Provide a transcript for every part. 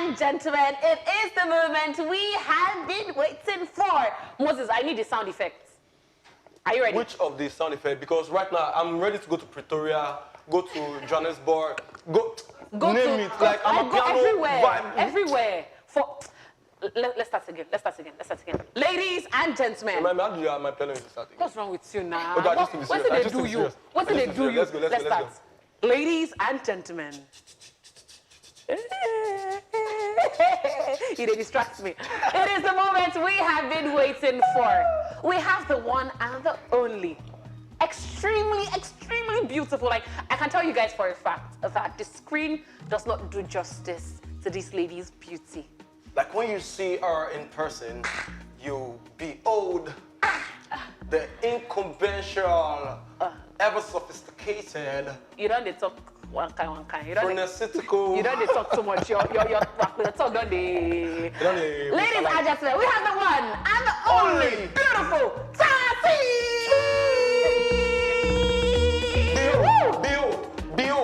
and gentlemen, it is the moment we have been waiting for. Moses, I need the sound effects. Are you ready? Which of the sound effects? Because right now I'm ready to go to Pretoria, go to Johannesburg, go name it. Like I'm a piano everywhere. vibe. Everywhere. Let's start again. Ladies and gentlemen. My piano is starting. What's wrong with you now? Okay, just to be serious. What did they do you? What did they do you? Let's start. Ladies and gentlemen. It distracts me. It is the moment we have been waiting for. We have the one and the only. Extremely, extremely beautiful. Like, I can tell you guys for a fact that the screen does not do justice to this lady's beauty. Like when you see her in person, you behold the unconventional, ever sophisticated. You don't talk one kind. You don't talk too much. Your talk don't they. Ladies and gentlemen, we have the one and the only beautiful Tsatsii. Bio.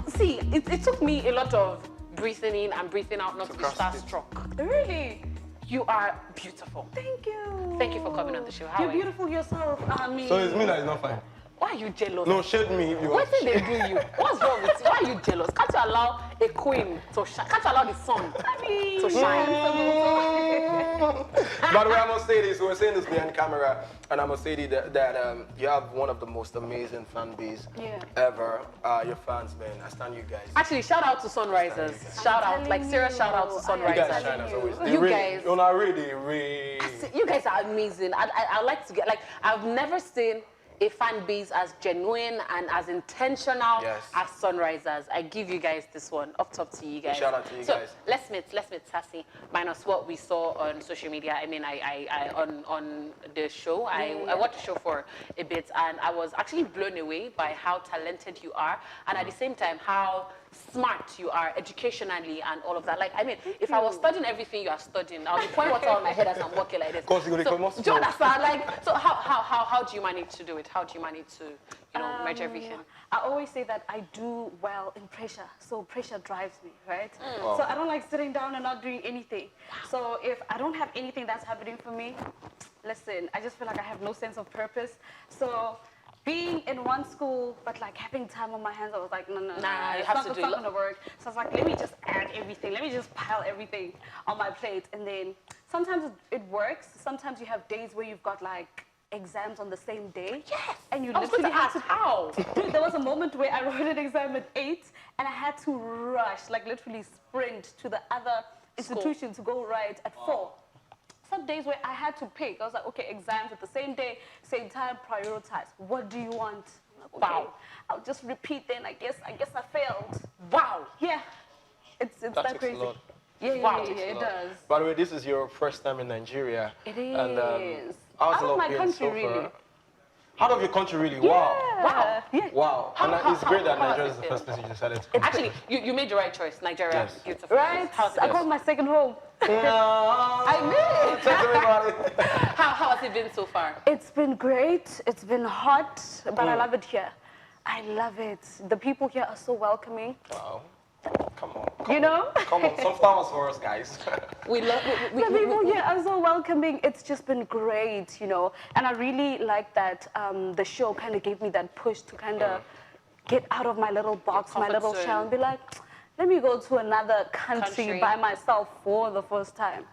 See, it took me a lot of breathing in and breathing out not to be starstruck. Really? You are beautiful. Thank you. Thank you for coming on the show. How You're are you? beautiful yourself. So it's me that is not fine. Why are you jealous? No, shade me if you What want. did they do you? What's wrong with you? Why are you jealous? Can't you allow a queen to shine? Can't you allow the sun to shine? By the way, I must say this. We're saying this behind camera, and I must say that you have one of the most amazing fan base ever. Your fans, man. I stand you guys. Actually, shout out to Sunrisers. Shout out, like serious shout out to Sunrisers. You guys shine as always. You guys. You're not really. You guys are amazing. I like to get, like, I've never seen a fan base as genuine and as intentional as Sunrisers. I give you guys this one. Up top to you guys. Shout out to you guys. Let's meet Tsatsii, minus what we saw on social media. I mean, I on the show. I watched the show for a bit, and I was actually blown away by how talented you are, and at the same time how smart you are educationally and all of that. Like, I mean, if I was studying everything you are studying, I'll be pouring water on my head as I'm walking like this. Of course, do you understand? Like, so how do you manage to do it? How do you manage to, merge everything? I always say that I do well in pressure, so pressure drives me, right? So I don't like sitting down and not doing anything. So if I don't have anything that's happening for me, listen, I just feel like I have no sense of purpose. So being in one school, but like having time on my hands, I was like, no, you have to do it. It's not gonna work. So I was like, let me just add everything. Let me just pile everything on my plate. And then sometimes it works. Sometimes you have days where you've got like exams on the same day. Yes. And you I was literally going to ask how. Dude, there was a moment where I wrote an exam at 8 and I had to rush, like literally sprint to the other institution to go write at 4. Some days where I had to pick. I was like, okay, exams at the same day, same time, prioritize. What do you want? Like, okay, wow. I'll just repeat then. I guess I failed. Wow. Yeah. It's that crazy. A lot. Yeah, it does. By the way, this is your first time in Nigeria. It is. And out of my country, really. Out of your country, really? Yeah. Wow. Yeah. Wow. And it's great that Nigeria is the first place you decided to. Actually, you made the right choice. Nigeria, beautiful. Right? I called my second home. I did. Tell me about it. How has it been so far? It's been great. It's been hot, but I love it here. I love it. The people here are so welcoming. Wow. Come on. Come on. Some flowers for us, guys. The people here are so welcoming. It's just been great, And I really like that the show kind of gave me that push to kind of get out of my little box, my little shell, and be like, let me go to another country by myself for the first time.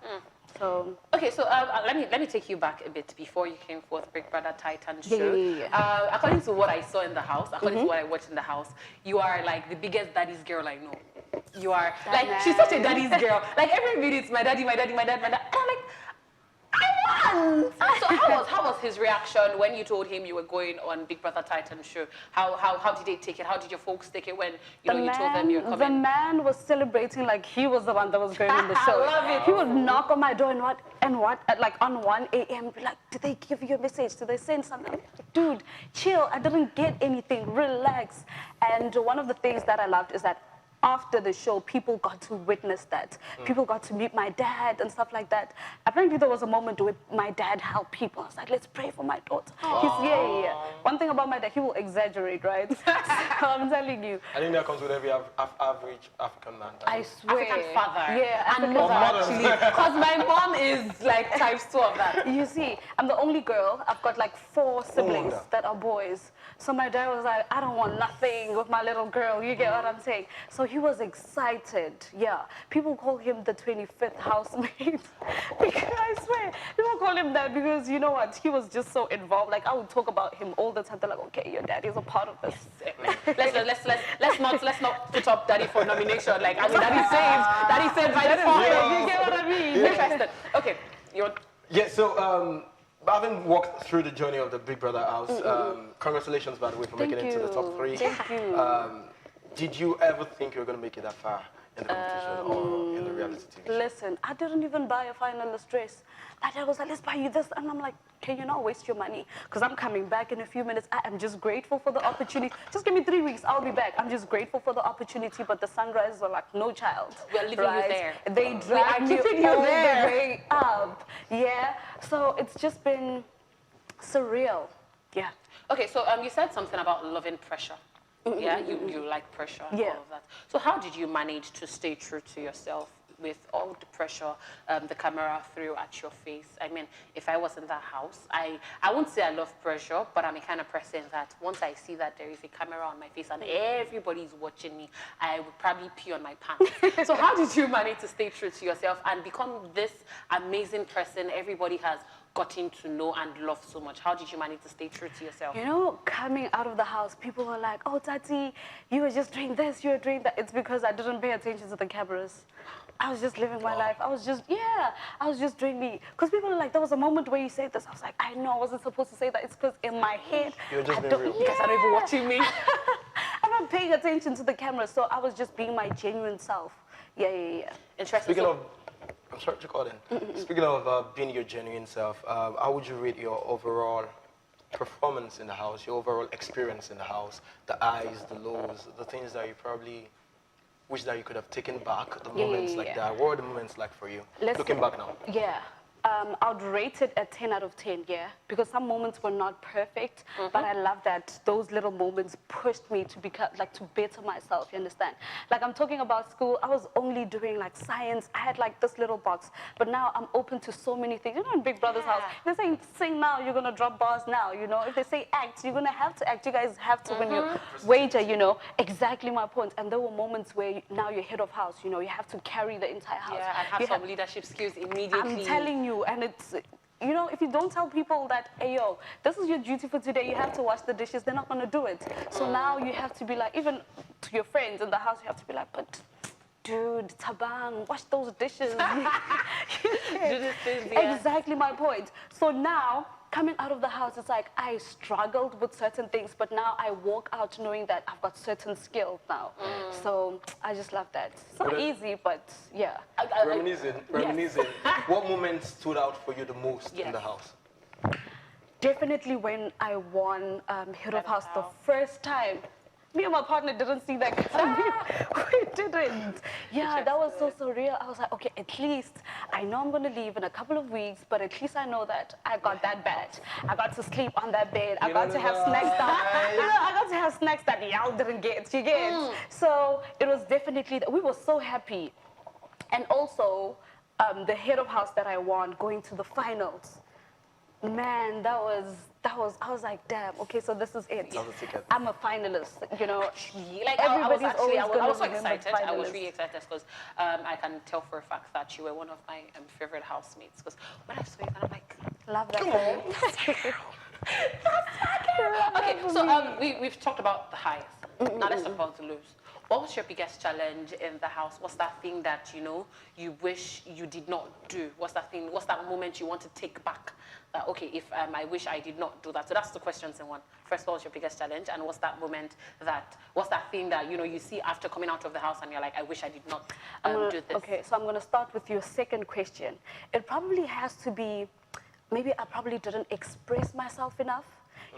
So okay, so let me take you back a bit before you came forth, Big Brother Titan show. Yeah. According to what I saw in the house, according to what I watched in the house, you are like the biggest daddy's girl I know. You are like she's such a daddy's girl. Like every minute, it's my daddy, my dad. And I'm like, I won. So how was his reaction when you told him you were going on Big Brother Titan show? How did they take it? How did your folks take it when you told them you were coming? The man was celebrating like he was the one that was going on the show. I love it. He would knock on my door and at like on 1 a.m. be like, did they give you a message? Did they send something? I'm like, dude, chill. I didn't get anything. Relax. And one of the things that I loved is that after the show, people got to witness that. People got to meet my dad and stuff like that. Apparently, there was a moment where my dad helped people. I was like, let's pray for my daughter. Yeah. One thing about my dad, he will exaggerate, right? I'm telling you. I think that comes with every average African man. I swear. African father. Yeah, and mother, actually. Because my mom is like ×2 of that. You see, I'm the only girl. I've got like 4 siblings that are boys. So my dad was like, I don't want nothing with my little girl. You get what I'm saying? So he was excited. Yeah. People call him the 25th housemate. Because I swear, people call him that because you know what? He was just so involved. Like I would talk about him all the time. They're like, okay, your daddy is a part of this. Let's not put up daddy for nomination. Like I mean, daddy saved by the fire. You get what I mean? Interested. Okay, you're. Yeah. So. Having walked through the journey of the Big Brother house, congratulations, by the way, for making it to the top 3. Thank you. Did you ever think you were going to make it that far in the competition or in the reality TV show? Listen, I didn't even buy a finalist dress. My dad was like, let's buy you this. And I'm like, can you not waste your money? Because I'm coming back in a few minutes. I am just grateful for the opportunity. Just give me 3 weeks, I'll be back. I'm just grateful for the opportunity. But the Sunrises were like, no child. We're leaving you there. They dragged me all the way up. Yeah. So it's just been surreal. Yeah. Okay, so you said something about loving pressure. Yeah, you like pressure and all of that. So how did you manage to stay true to yourself with all the pressure the camera threw at your face? I mean, if I was in that house, I won't say I love pressure, but I'm a kind of person that once I see that there is a camera on my face and everybody's watching me, I would probably pee on my pants. So how did you manage to stay true to yourself and become this amazing person everybody has gotten to know and love so much? How did you manage to stay true to yourself? You know, coming out of the house, people were like, oh, Tsatsii, you were just doing this, you were doing that. It's because I didn't pay attention to the cameras. I was just living my life. I was just doing me. Because people are like, there was a moment where you said this. I was like, I know I wasn't supposed to say that. It's because in my head, you're just being real. You guys are not even watching me. I'm not paying attention to the camera, so I was just being my genuine self. Yeah. Interesting. Speaking of, I'm sorry to call in. Speaking of being your genuine self, how would you rate your overall performance in the house, your overall experience in the house, the highs, the lows, the things that you probably wish that you could have taken back, the moments like that? What were the moments like for you, looking back now? Yeah. I'd rate it at 10 out of 10, yeah, because some moments were not perfect, but I love that those little moments pushed me to become, like, to better myself, you understand? Like, I'm talking about school, I was only doing, like, science, I had, like, this little box, but now I'm open to so many things. You know, in Big Brother's house, they say sing now, you're gonna drop bars now, you know? If they say act, you're gonna have to act. You guys have to when you wager, you know? Exactly my point. And there were moments where now you're head of house, you know, you have to carry the entire house. Yeah, and have some leadership skills immediately. I'm telling you, and it's, you know, if you don't tell people that, hey, yo, this is your duty for today, you have to wash the dishes, they're not going to do it. So now you have to be like, even to your friends in the house, you have to be like, but dude, tabang, wash those dishes. Exactly my point. So now, coming out of the house, it's like I struggled with certain things, but now I walk out knowing that I've got certain skills now. So I just love that. It's not easy, but yeah. Reminiscing. What moments stood out for you the most in the house? Definitely when I won Head of House the first time. Me and my partner didn't see that coming. We didn't. Yeah, that was so surreal. I was like, okay, at least I know I'm going to leave in a couple of weeks, but at least I know that I got that badge. I got to sleep on that bed. I got to have snacks that, you know, I got to have snacks that y'all didn't get. You get? So it was definitely that we were so happy. And also, the Head of House that I won going to the finals. Man, that was, I was like, damn, okay, so this is it. I'm a finalist, you know. Like, I was so excited. I was really excited because I can tell for a fact that you were one of my favorite housemates. Because when I saw you, I'm like, love that. Come on. Okay, so we've talked about the highs. Now let's talk about the lows. What was your biggest challenge in the house? What's that thing that, you know, you wish you did not do? What's that thing, what's that moment you want to take back? That, okay, if I wish I did not do that. So that's the questions in one. First, what was your biggest challenge? And what's that moment that, what's that thing that, you know, you see after coming out of the house and you're like, I wish I did not do this? Okay, so I'm going to start with your second question. It probably has to be, maybe I probably didn't express myself enough.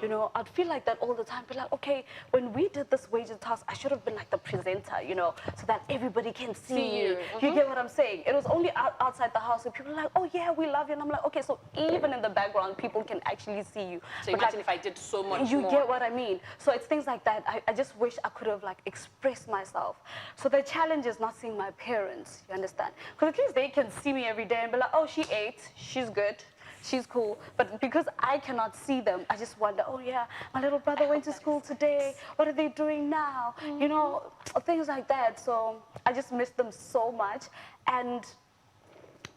You know, I'd feel like that all the time. Be like, okay, when we did this wages task, I should have been like the presenter, you know, so that everybody can see you. You get what I'm saying? It was only outside the house where people are like, oh yeah, we love you. And I'm like, okay, so even in the background, people can actually see you. So but imagine like, if I did so much you more. get what I mean? So it's things like that. I just wish I could have like expressed myself. So the challenge is not seeing my parents, you understand? Because at least they can see me every day and be like, oh, she ate, she's good, she's cool. But because I cannot see them, I just wonder, oh yeah, my little brother went to school today. What are they doing now? You know, things like that. So I just miss them so much. And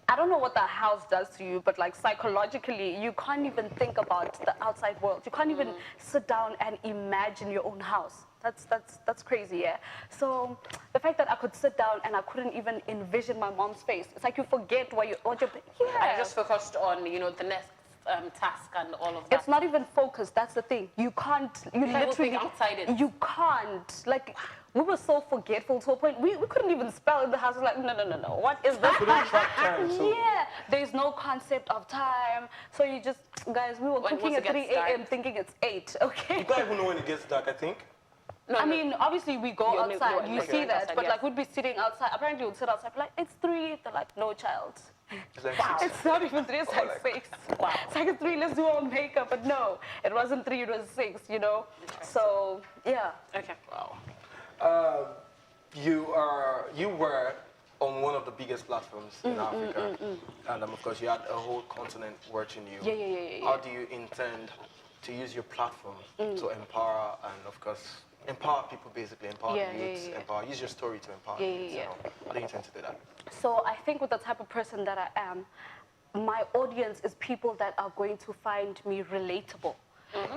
I don't know what the house does to you, but like psychologically, you can't even think about the outside world. You can't even sit down and imagine your own house. That's crazy, yeah. So the fact that I could sit down and I couldn't even envision my mom's face, it's like you forget what you're, yeah. I just focused on, you know, the next task and all of that. It's not even focused, that's the thing. You can't, you literally, outside it. you can't, like, we were so forgetful to a point, we couldn't even spell in the house. We're like, no, what is this? Couldn't track time, so. Yeah, there's no concept of time. So you just, guys, we were cooking at 3 a.m. thinking it's 8, okay? You don't even know when it gets dark, I think. No, I mean, obviously we go outside, you see that, outside, but like we'd be sitting outside, apparently we'd sit outside, like, it's 3, they're like, no child. It's like Wow. 6. It's not even 3, it's like 6. Wow. It's like 3, let's do our makeup, but no, it wasn't 3, it was 6, you know? So, yeah. Okay. Wow. You were on one of the biggest platforms in Africa, and of course you had a whole continent watching you. Yeah. How do you intend to use your platform to empower and of course empower people, basically empower youths, empower, use your story to empower youths? You know? How do you intend to do that? So I think with the type of person that I am, my audience is people that are going to find me relatable.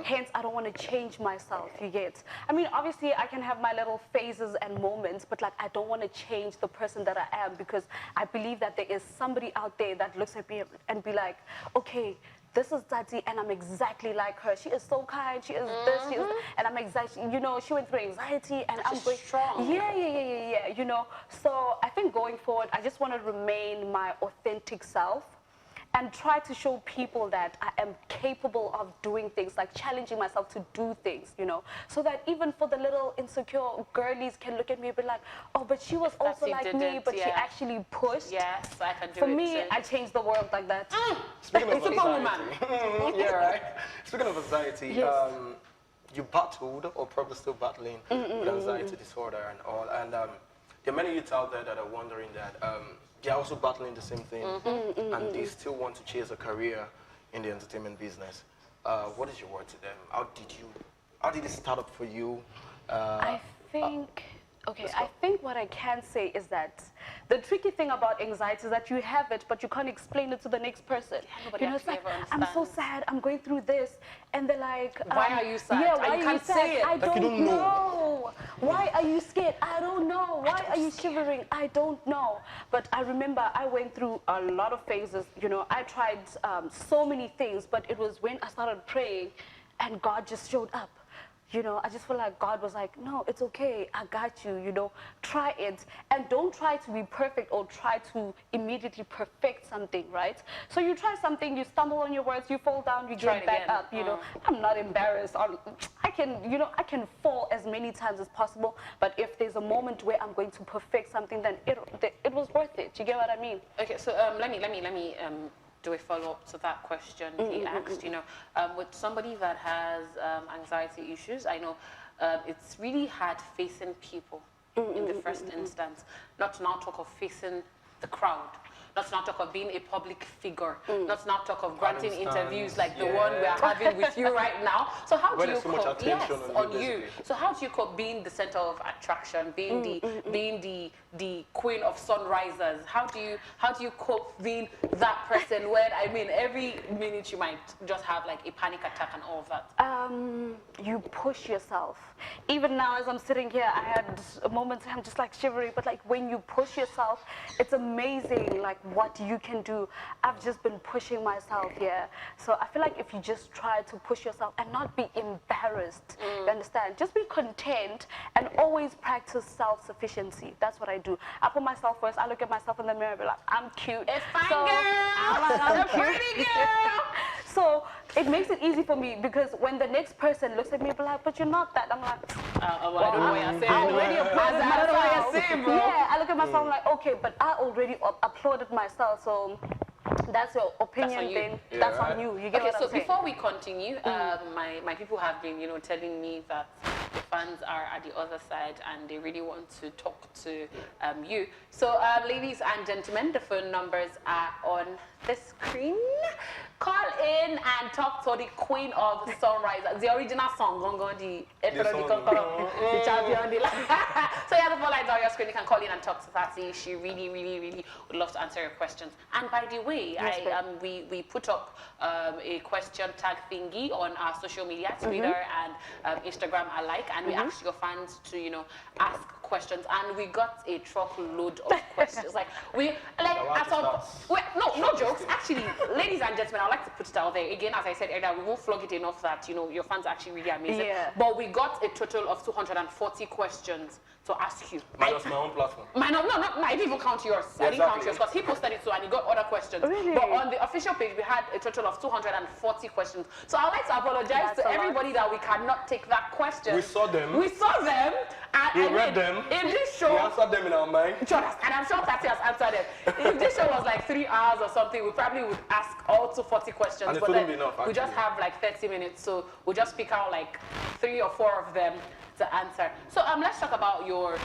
Hence, I don't want to change myself, you get? I mean, obviously, I can have my little phases and moments, but like, I don't want to change the person that I am because I believe that there is somebody out there that looks at me and be like, okay, this is Tsatsii and I'm exactly like her. She is so kind, she is this, she is, and I'm exactly, you know, she went through anxiety and I'm going strong. Yeah, you know. So I think going forward, I just want to remain my authentic self and try to show people that I am capable of doing things, like challenging myself to do things, you know, so that even for the little insecure girlies can look at me and be like, oh, but she was also like me, but she actually pushed. Yes, I can do it. For me, I changed the world like that. Speaking of anxiety, yeah, right. Speaking of anxiety, you battled, or probably still battling, with anxiety disorder and all, and there are many youths out there that are wondering that they're also battling the same thing, and they still want to chase a career in the entertainment business. What is your word to them? How did it start up for you? I think, okay, I think what I can say is that the tricky thing about anxiety is that you have it, but you can't explain it to the next person. Nobody you know, it's like, ever I'm so sad, I'm going through this. And they're like, why are you sad? Yeah, why you are you can't sad? say it. I Like don't know. Why are you scared? I don't know. Why are you shivering? I don't know. But I remember I went through a lot of phases. You know, I tried so many things, but it was when I started praying and God just showed up. You know, I just feel like God was like, no, it's okay. I got you, you know, try it. And don't try to be perfect or try to immediately perfect something, right? So you try something, you stumble on your words, you fall down, you get back up, you know. I'm not embarrassed. I can fall as many times as possible. But if there's a moment where I'm going to perfect something, then it was worth it. You get what I mean? Okay, so let me do a follow-up to that question he asked. You know, with somebody that has anxiety issues, I know it's really hard facing people in the first instance, not to now talk of facing the crowd, not to now talk of being a public figure, not to now talk of granting interviews like the one we are having with you right now. So how do you cope? Yes, on you. So how do you cope being the center of attraction, being the queen of sunrisers? How do you cope being that person when, I mean, every minute you might just have like a panic attack and all of that? You push yourself. Even now as I'm sitting here, I had moments I'm just like shivering, but like when you push yourself, it's amazing like what you can do. I've just been pushing myself here. So I feel like if you just try to push yourself and not be embarrassed, you understand? Just be content and always practice self-sufficiency. That's what I do. I put myself first. I look at myself in the mirror and be like, I'm cute. It's fine, so, girl. I'm a pretty girl. So it makes it easy for me because when the next person looks at me, be like, but you're not that. I'm like, I don't know what you're saying. I already applauded I don't know what myself. you're saying, bro. Yeah, I look at myself like, okay, but I already applauded myself. So that's your opinion, then that's on you. You get Okay, what so I'm saying? before we continue, my people have been, telling me that the fans are at the other side and they really want to talk to you. So, ladies and gentlemen, the phone numbers are on the screen. Call in and talk to the queen of sunrise, the original song, the champion. So yeah, the phone lines are on your screen. You can call in and talk to Tsatsii. She really, really, really would love to answer your questions. And by the way, we put up a question tag thingy on our social media, Twitter and Instagram alike, and we asked your fans to ask questions, and we got a truckload of questions. No jokes. Actually, ladies and gentlemen, I'd like to put it out there again. As I said earlier, we won't flog it enough that your fans are actually really amazing. Yeah. But we got a total of 240 questions to ask you. Minus my own platform. No, I didn't even count yours. I didn't count yours because he posted it too and he got other questions. Really? But on the official page, we had a total of 240 questions. So I'd like to apologize to everybody that we cannot take that question. We saw them. And We read them. If this show... We answered them in our mind. And I'm sure Tsatsii has answered them. If this show was like 3 hours or something, we probably would ask all 240 questions. And it but wouldn't then be enough, we just actually. have like 30 minutes, so we'll just pick out like 3 or 4 of them to answer. So let's talk about your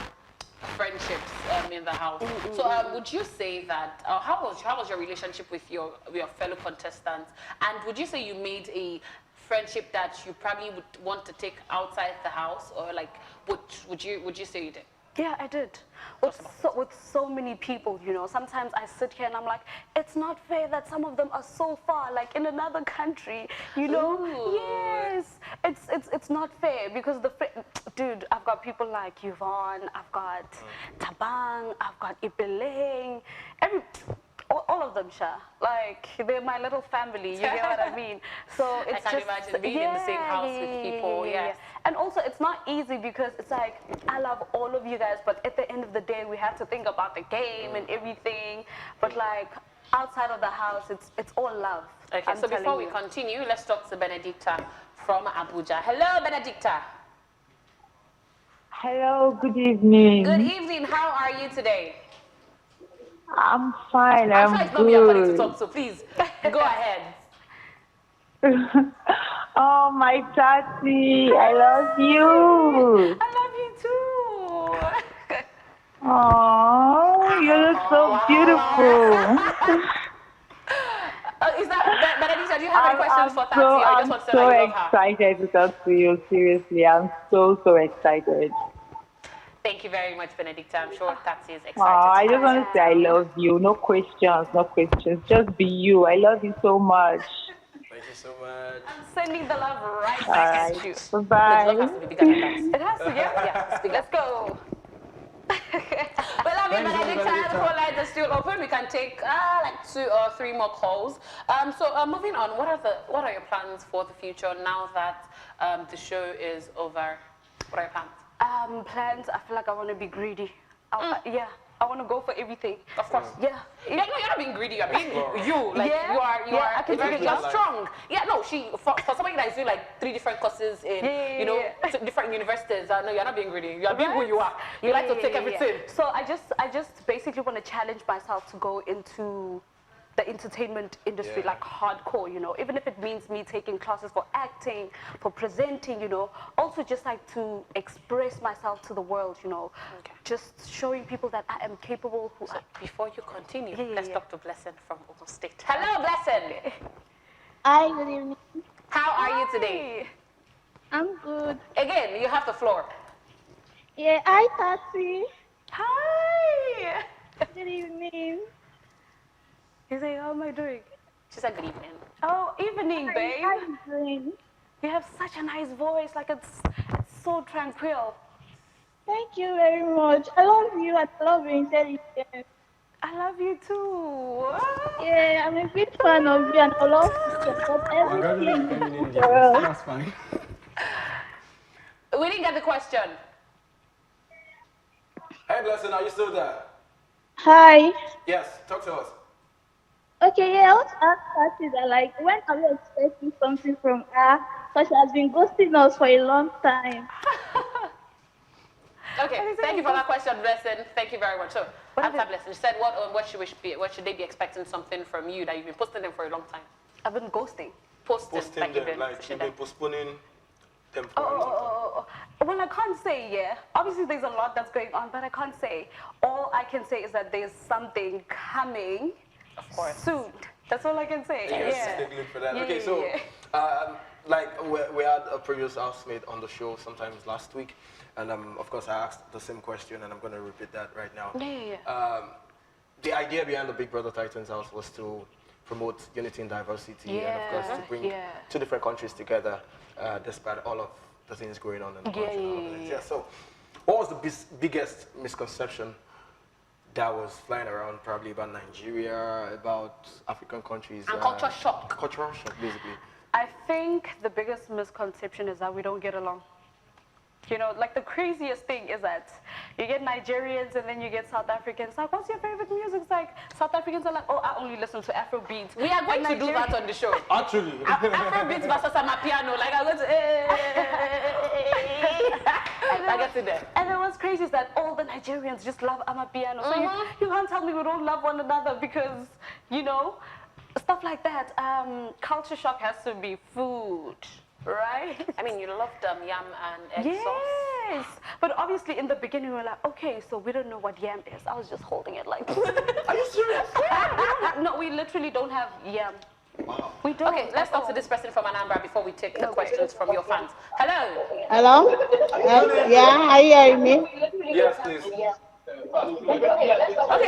friendships in the house. So would you say that how was your relationship with your fellow contestants, and would you say you made a friendship that you probably would want to take outside the house, or like would you say you did? Yeah, I did. With so many people, sometimes I sit here and I'm like, it's not fair that some of them are so far, like in another country, Ooh. Yes, it's not fair because dude, I've got people like Yvonne, I've got Tabang, I've got Ipeleng, all of them, Sha. Like, they're my little family, you get what I mean? So it's I can imagine being in the same house with people, yeah. And also, it's not easy because it's like, I love all of you guys, but at the end of the day, we have to think about the game and everything. But like, outside of the house, it's all love. Okay, so before we continue, let's talk to Benedicta from Abuja. Hello, Benedicta. Hello, good evening. Good evening. How are you today? I'm fine. I'm sure it's not me you're calling to talk, so please go ahead. Oh, my Tsatsii, I love you. I love you too. Oh, you look so beautiful. Is that Benedicta? Do you have any questions for Tsatsii? I'm I just want to say so that you love her. excited to talk to you. Seriously, I'm so excited. Thank you very much, Benedicta. I'm sure Tsatsii is excited. Oh, I just want to say I love you. No questions. Just be you. I love you so much. Thank you so much. I'm sending the love right All back at right. you. Bye-bye. Love has to be bigger than that. It has to, yeah. Let's go. Well, I mean, Benedicta, the phone lines are still open. We can take like 2 or 3 more calls. So moving on, what are your plans for the future now that the show is over? What are your plans? Plans, I feel like I want to be greedy. Yeah, I want to go for everything. Of course. Yeah. No, you're not being greedy. You're being you. Like Yeah. you are. I can very, take it. you're strong. Yeah. No, for somebody that is doing like 3 different courses in different universities. No, you're not being greedy. You're being who you are. You like to take everything. So I just basically want to challenge myself to go into the entertainment industry, like hardcore, even if it means me taking classes for acting, for presenting, also just like to express myself to the world, just showing people that I am capable. Before you continue, let's talk to Blessing from Ogun State. Hello, Blessing. Hi, good evening. How are you today? I'm good. Again, you have the floor. Yeah, hi, Tsatsii. Hi! Good evening. He's like, how am I doing? She said good evening. Oh, evening, babe. How are you doing? You have such a nice voice, like it's so tranquil. Thank you very much. I love you. I love your intelligence. I love you too. Yeah, I'm a big fan of you and I love to support everything you do for us. That's fine. We didn't get the question. Hey, Blessing, are you still there? Hi. Yes, talk to us. Okay, yeah, I want to ask Tati that, like, when are we expecting something from her? Because she has been ghosting us for a long time. Okay, thank you for that question, Blessing. Thank you very much. So, after Blessing, you said what should they be expecting something from you that you've been posting them for a long time? I've been ghosting. Posting them, like you've been postponing them for a long time. Well, I can't say, yeah. Obviously, there's a lot that's going on, but I can't say. All I can say is that there's something coming soon. That's all I can say. Yes, yeah. For that. Okay, so, like, we had a previous housemate on the show sometimes last week, and of course, I asked the same question, and I'm going to repeat that right now. The idea behind the Big Brother Titans house was to promote unity and diversity, and of course, to bring two different countries together, despite all of the things going on in the country. So, what was the biggest misconception that was flying around, probably about Nigeria, about African countries? And culture shock. Cultural shock, basically. I think the biggest misconception is that we don't get along. You know, like the craziest thing is that you get Nigerians and then you get South Africans. Like, what's your favorite music? It's like, South Africans are like, oh, I only listen to Afro beats. We are going to do that on the show. Actually. Afro beats versus Amapiano. Like, I'm going to, I get to there. And then what's crazy is that all the Nigerians just love Amapiano. So you can't tell me we don't love one another because, you know, stuff like that. Culture shock has to be food. Right? I mean, you loved yam and egg sauce. Yes. But obviously, in the beginning, we were like, okay, so we don't know what yam is. I was just holding it like. Are you serious? No, we literally don't have yam. Wow. We don't. Okay, let's talk to this person from Anambra before we take the questions from your fans. Hello. Hello? Yeah, are you hearing me? Yes, please. Okay,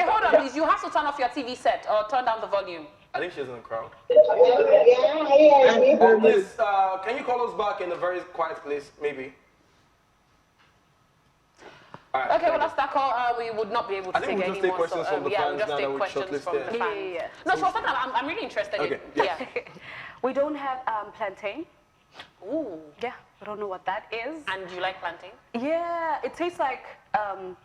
hold on, please. You have to turn off your TV set or turn down the volume. I think she's in the crowd. Yeah, are you hearing me? Oh, please, can you call us back in a very quiet place, maybe? All right, okay, well, that's that call. We would not be able to I think take we'll just any take more. questions So, from the yeah, fans we'll just now take that we questions from the shortlisted. fans. No, so I'm really interested Okay, in. yeah. We don't have plantain. Ooh. Yeah, I don't know what that is. And do you like plantain? Yeah, it tastes like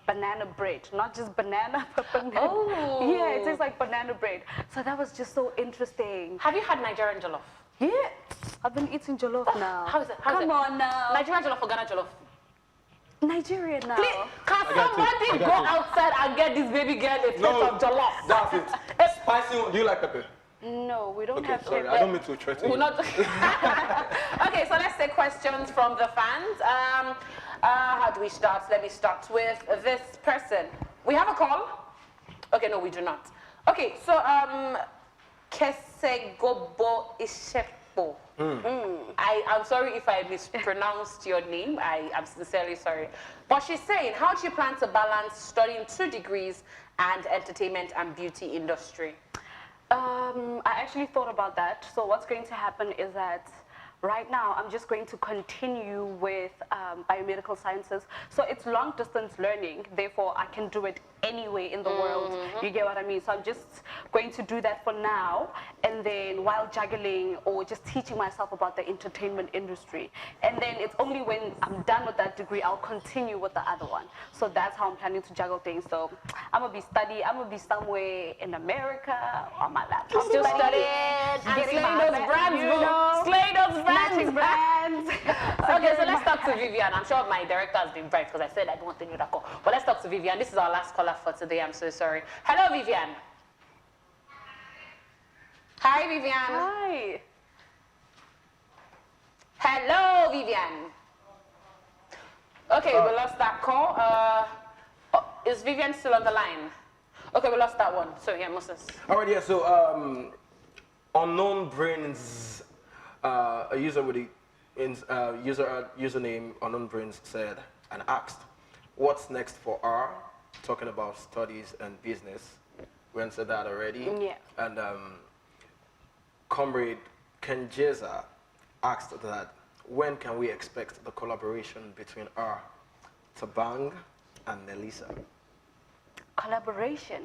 banana bread, not just banana, but banana. Oh. Yeah, it tastes like banana bread. So that was just so interesting. Have you had Nigerian jollof? Yeah, I've been eating jollof now. How is it? Come on now. Nigerian jollof or Ghana jollof? Nigeria now. Please, can somebody go outside and get this baby girl a plate of jollof? That's it. Spicy one. Do you like pepper? No, we don't Okay, have sorry, pepper. I don't mean to threaten you. Not okay, so let's take questions from the fans. How do we start? Let me start with this person. We have a call? Okay, no, we do not. Okay, so Kesegobo Ishepo. I'm sorry if I mispronounced your name. I am sincerely sorry. But she's saying, how do you plan to balance studying 2 degrees and entertainment and beauty industry? I actually thought about that. So what's going to happen is that right now I'm just going to continue with biomedical sciences. So it's long distance learning, therefore I can do it anyway in the world. You get what I mean? So I'm just going to do that for now, and then while juggling or just teaching myself about the entertainment industry. And then it's only when I'm done with that degree I'll continue with the other one. So that's how I'm planning to juggle things. So I'm gonna be studying, I'm gonna be somewhere in America on my laptop. Still studying and slaying those brands, bro. Slay those brands. Okay, so let's talk to Vivian. I'm sure my director has been bright because I said I don't want to do that call. But let's talk to Vivian. This is our last caller for today. I'm so sorry. Hello, Vivian. Hi, Vivian. Hi. Hello, Vivian. Okay, we lost that call. Is Vivian still on the line? Okay, we lost that one. So yeah, Moses. All right, yeah. So unknown brains, a user with the username unknown brains said and asked, "What's next for R?" Talking about studies and business. We answered that already. Yeah. And Comrade Kenjeza asked that, when can we expect the collaboration between R, Tabang, and Nelisa? Collaboration.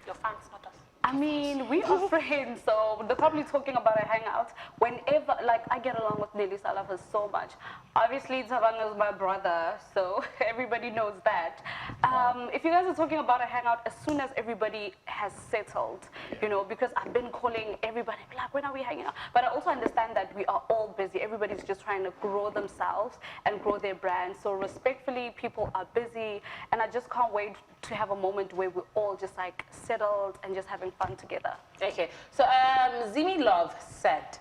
Your fans, not us. I mean, we are friends, so they're probably talking about a hangout. Whenever, like, I get along with Nelly Salafas so much. Obviously, Tabang is my brother, so everybody knows that. If you guys are talking about a hangout, as soon as everybody has settled, you know, because I've been calling everybody, like, when are we hanging out? But I also understand that we are all busy. Everybody's just trying to grow themselves and grow their brand. So respectfully, people are busy, and I just can't wait to have a moment where we're all just like settled and just having fun together. Okay, so Zimi Love said,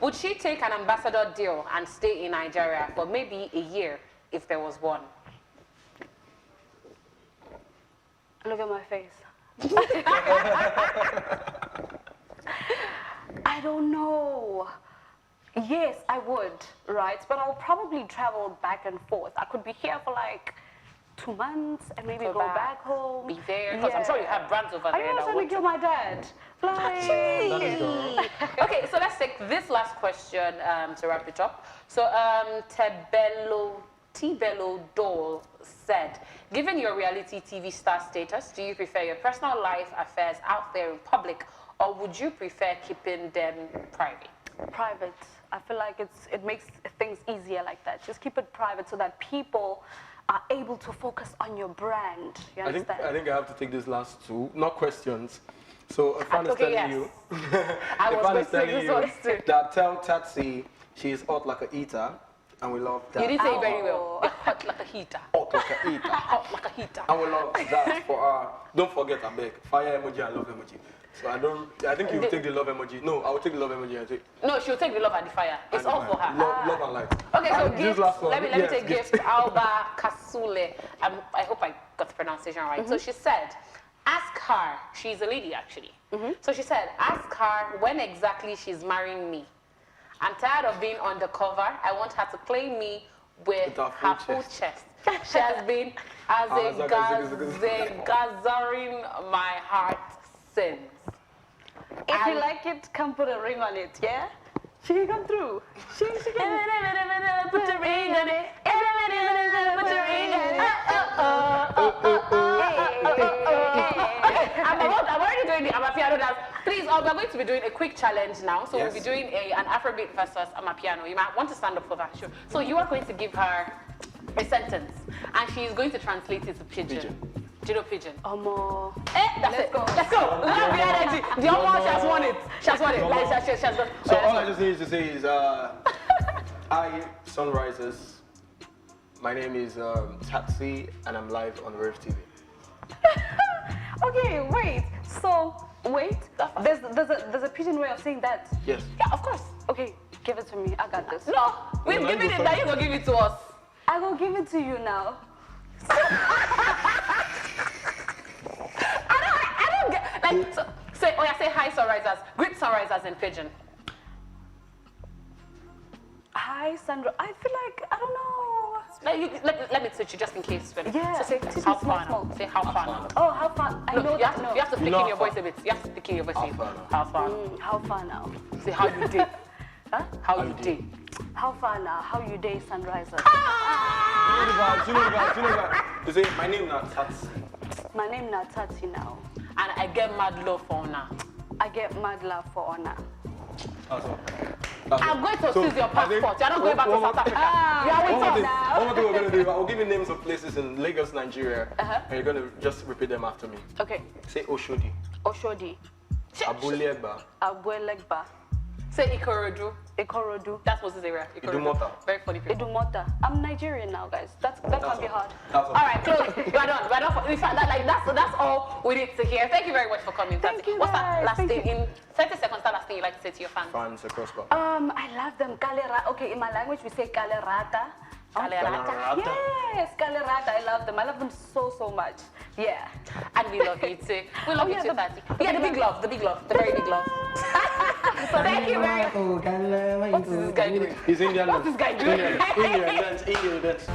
would she take an ambassador deal and stay in Nigeria for maybe a year if there was one? Look at my face. I don't know. Yes, I would, right? But I'll probably travel back and forth. I could be here for like 2 months and maybe go back home. Be there, because I'm sure you have brands over there. Are you trying to kill my dad? Like... Okay, so let's take this last question to wrap it up. So Tibello Dole said, given your reality TV star status, do you prefer your personal life affairs out there in public, or would you prefer keeping them private? Private. I feel like it makes things easier like that. Just keep it private so that people are able to focus on your brand. You understand? I think I have to take these last two, not questions. So if I'm telling you, I was going to say this one too. That tell Tsatsii she is hot like a eater, and we love that. You did say it very well. You're hot like a heater. Hot like a eater. Hot like a heater. And we love that for our. Don't forget, I beg. Fire emoji and love emoji. So I think you will take the love emoji. No, I will take the love emoji and take. No, she'll take the love and the fire. It's all for her. Love and light. Okay, so and gift. Let me take gift. gift. Alba Kasule. I hope I got the pronunciation right. So she said, ask her. She's a lady actually. So she said, ask her when exactly she's marrying me. I'm tired of being undercover. I want her to claim me with her full chest. She has been as a gathering my heart since. If you like it, come put a ring on it, yeah? She can come through. She can put a ring on it. Put a ring on it. I'm already doing the Amapiano dance. Please, we're going to be doing a quick challenge now. So we'll be doing an Afrobeat versus Amapiano. You might want to stand up for that, sure. So you are going to give her a sentence, and she's going to translate it to Pidgin. Do you know Pidgin? Let's go. Let's go. Love the energy. The Omo, she has won it. She has won it. Like, she has done. So all I just need to say is, hi, Sunrisers. My name is Tsatsii, and I'm live on Rave TV. Okay, wait. So, there's a Pidgin way of saying that. Yes. Yeah, of course. Okay, give it to me. I got this. No, we've given it. Now you gonna give it to us. I will give it to you now. I don't get like say hi Sunrisers. Greet Sunrisers in Pidgin. Hi Sandra. I feel like I don't know. Let me switch you just in case. Yeah. So say how far now. Say how far now. Oh, how far? I know you have to speak in your voice a bit. You have to speak in your voice a bit. How far? How far now? Say how you did. Huh? How you did. How far now? How you day, Sunrisers? You know the vibes. You say my name not Tsatsii. My name not Tsatsii now. And I get mad love for honor. I get mad love for honor. I'm going to seize your passport. You're not going back to South Africa. You are waiting now. One more thing we're going to do, I'll give you names of places in Lagos, Nigeria, and you're going to just repeat them after me. Okay. Say Oshodi. Oshodi. Abulegba. Abulegba. Say Ikorodu. Ikorodu. That's what's the area. Idumota. Very funny people. Idumota. I'm Nigerian now, guys. That can't be hard. All right, close. We're done. We're done. In fact, that's all we need to hear. Thank you very much for coming. Thank you, What's guys. that last thing in 30 seconds? That last thing you like to say to your fans? Fans across bar. I love them. Okay, in my language we say Kalerata. Kalerata. Yes, Kalerata. I love them. I love them so much. Yeah. And we love you too. We love you too, Tati. Yeah, the big love, the very big love. So thank you very much. What's this guy doing? He's Indian. What's this guy doing? Indian dance.